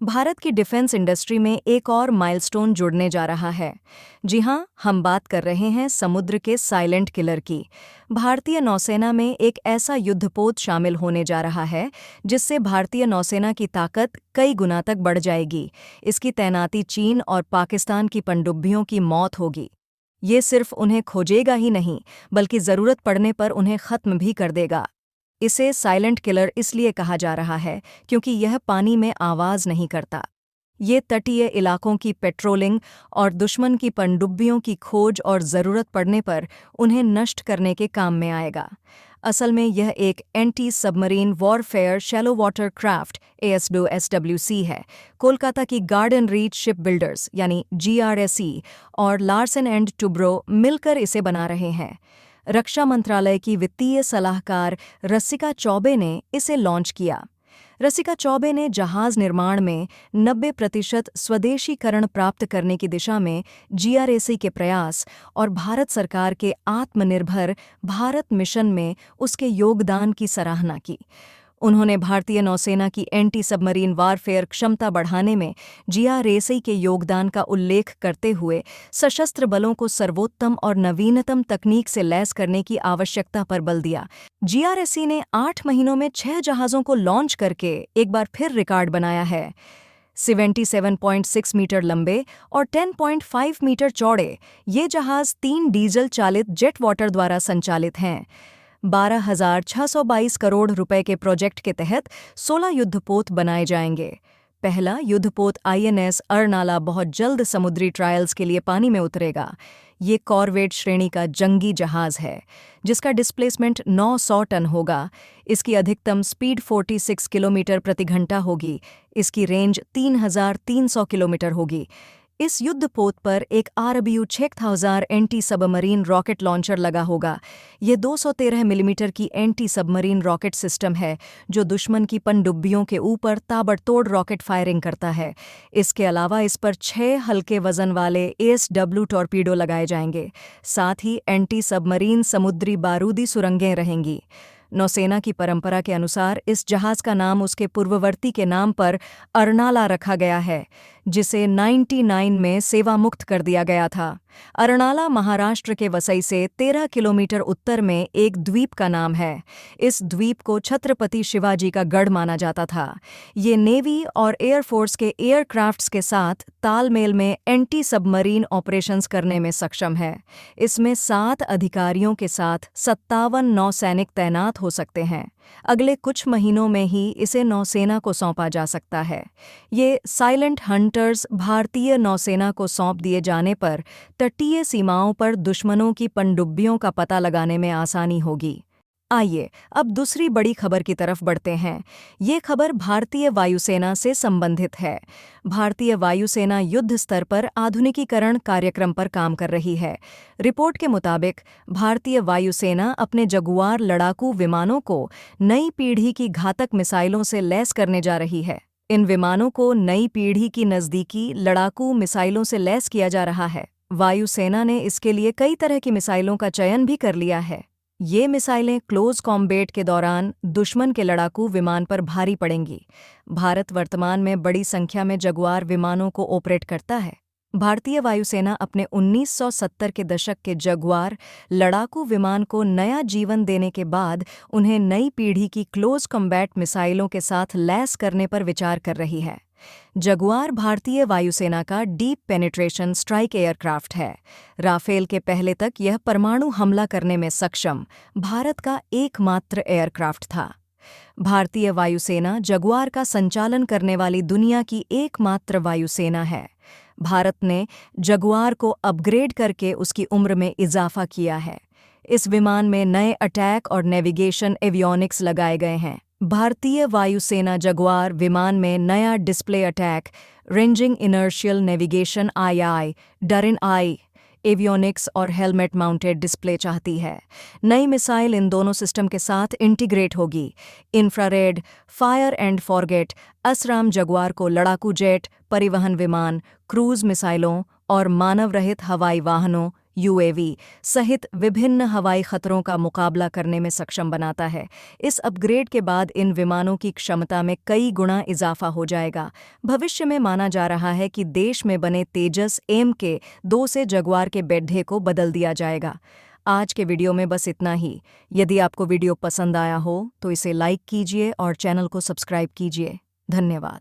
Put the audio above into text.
भारत की defence industry में एक और माइलस्टोन जुड़ने जा रहा है। जी हां, हम बात कर रहे हैं समुद्र के साइलेंट किलर की। भारतीय नौसेना में एक ऐसा युद्धपोत शामिल होने जा रहा है जिससे भारतीय नौसेना की ताकत कई गुना तक बढ़ जाएगी। इसकी तैनाती चीन और पाकिस्तान की पनडुब्बियों की मौत होगी। ये सिर्फ उन्हें खोजेगा ही नहीं, बल्कि जरूरत पड़ने पर उन्हें खत्म भी कर देगा। इसे साइलेंट किलर इसलिए कहा जा रहा है क्योंकि यह पानी में आवाज नहीं करता। ये तटीय इलाकों की पेट्रोलिंग और दुश्मन की पनडुब्बियों की खोज और जरूरत पड़ने पर उन्हें नष्ट करने के काम में आएगा। असल में यह एक anti submarine warfare shallow water craft ASWC है। कोलकाता की गार्डन रीच शिप बिल्डर्स यानी GRSE और लार्सन एंड टुब्रो मिलकर इसे बना रहे हैं। रक्षा मंत्रालय की वित्तीय सलाहकार रसिका चौबे ने इसे लॉन्च किया। रसिका चौबे ने जहाज निर्माण में 90% स्वदेशीकरण प्राप्त करने की दिशा में GRSE के प्रयास और भारत सरकार के आत्मनिर्भर भारत मिशन में उसके योगदान की सराहना की। उन्होंने भारतीय नौसेना की एंटी सबमरीन वारफेयर क्षमता बढ़ाने में GRSE के योगदान का उल्लेख करते हुए सशस्त्र बलों को सर्वोत्तम और नवीनतम तकनीक से लैस करने की आवश्यकता पर बल दिया। GRSE ने 8 महीनों में 6 जहाज़ों को लॉन्च करके एक बार फिर रिकॉर्ड बनाया है। 77.6 मीटर लंबे और 10.5 मीटर चौड़े, ये जहाज़ 3 डीजल चालित जेट वाटर द्वारा संचालित हैं। 12,622 करोड़ रुपए के प्रोजेक्ट के तहत 16 युद्धपोत बनाए जाएंगे। पहला युद्धपोत INS अरनाला बहुत जल्द समुद्री ट्रायल्स के लिए पानी में उतरेगा। ये कॉरवेट श्रेणी का जंगी जहाज है जिसका डिस्प्लेसमेंट 900 टन होगा। इसकी अधिकतम स्पीड 46 किलोमीटर प्रति घंटा होगी। इसकी रेंज 3,300 किलोमीटर होगी। इस युद्धपोत पर एक RBU 6000 anti submarine rocket launcher लगा होगा। ये 213 मिलीमीटर की एंटी सबमरीन रॉकेट सिस्टम है जो दुश्मन की पनडुब्बियों के ऊपर ताबड़तोड़ रॉकेट फायरिंग करता है। इसके अलावा इस पर 6 हल्के वजन वाले ASW टॉर्पीडो लगाए जाएंगे। साथ ही एंटी सबमरीन समुद्री बारूदी सुरंगें रहेंगी। नौसेना की परंपरा के अनुसार इस जहाज का नाम उसके पूर्ववर्ती के नाम पर अरनाला रखा गया है, जिसे 99 में सेवा मुक्त कर दिया गया था। अरनाला महाराष्ट्र के वसई से 13 किलोमीटर उत्तर में एक द्वीप का नाम है। इस द्वीप को छत्रपति शिवाजी का गढ़ माना जाता था। ये नेवी और एयरफोर्स के एयरक्राफ्ट्स के साथ तालमेल में एंटी सबमरीन ऑपरेशंस करने में सक्षम है। इसमें 7 अधिकारियों के साथ 57 नौसैनिक तैनात हो सकते हैं। अगले कुछ महीनों में ही इसे नौसेना को सौंपा जा सकता है। ये साइलेंट हंटर्स भारतीय नौसेना को सौंप दिए जाने पर तटीय सीमाओं पर दुश्मनों की पनडुब्बियों का पता लगाने में आसानी होगी। आइए अब दूसरी बड़ी खबर की तरफ बढ़ते हैं। ये खबर भारतीय वायुसेना से संबंधित है। भारतीय वायुसेना युद्ध स्तर पर आधुनिकीकरण कार्यक्रम पर काम कर रही है। रिपोर्ट के मुताबिक भारतीय वायुसेना अपने जगुआर लड़ाकू विमानों को नई पीढ़ी की घातक मिसाइलों से लैस करने जा रही है। इन विमानों को नई पीढ़ी की नज़दीकी लड़ाकू मिसाइलों से लैस किया जा रहा है। वायुसेना ने इसके लिए कई तरह की मिसाइलों का चयन भी कर लिया है। ये मिसाइलें क्लोज कॉम्बैट के दौरान दुश्मन के लड़ाकू विमान पर भारी पड़ेंगी। भारत वर्तमान में बड़ी संख्या में जगुआर विमानों को ऑपरेट करता है। भारतीय वायुसेना अपने 1970 के दशक के जगुआर लड़ाकू विमान को नया जीवन देने के बाद उन्हें नई पीढ़ी की क्लोज कॉम्बैट मिसाइलों के साथ लैस करने पर विचार कर रही है। जगुआर भारतीय वायुसेना का डीप पेनिट्रेशन स्ट्राइक एयरक्राफ्ट है। राफेल के पहले तक यह परमाणु हमला करने में सक्षम भारत का एकमात्र एयरक्राफ्ट था। भारतीय वायुसेना जगुआर का संचालन करने वाली दुनिया की एकमात्र वायुसेना है। भारत ने जगुआर को अपग्रेड करके उसकी उम्र में इजाफा किया है। इस विमान में नए अटैक और नेविगेशन एवियोनिक्स लगाए गए हैं। भारतीय वायुसेना जगुआर विमान में नया display attack, ranging inertial navigation II, डरिन आई, एवियोनिक्स और हेलमेट माउंटेड डिस्प्ले चाहती है। नई मिसाइल इन दोनों सिस्टम के साथ इंटीग्रेट होगी। Infrared, fire and forget ASRAAM Jaguar को लड़ाकू जेट, परिवहन विमान, क्रूज मिसाइलों और मानव रहित हवाई वाहनों यूएवी सहित विभिन्न हवाई खतरों का मुकाबला करने में सक्षम बनाता है। इस अपग्रेड के बाद इन विमानों की क्षमता में कई गुना इजाफा हो जाएगा। भविष्य में माना जा रहा है कि देश में बने तेजस MK2 से जगुआर के बेड्ढे को बदल दिया जाएगा। आज के वीडियो में बस इतना ही। यदि आपको वीडियो पसंद आया हो तो इसे लाइक कीजिए और चैनल को सब्सक्राइब कीजिए। धन्यवाद।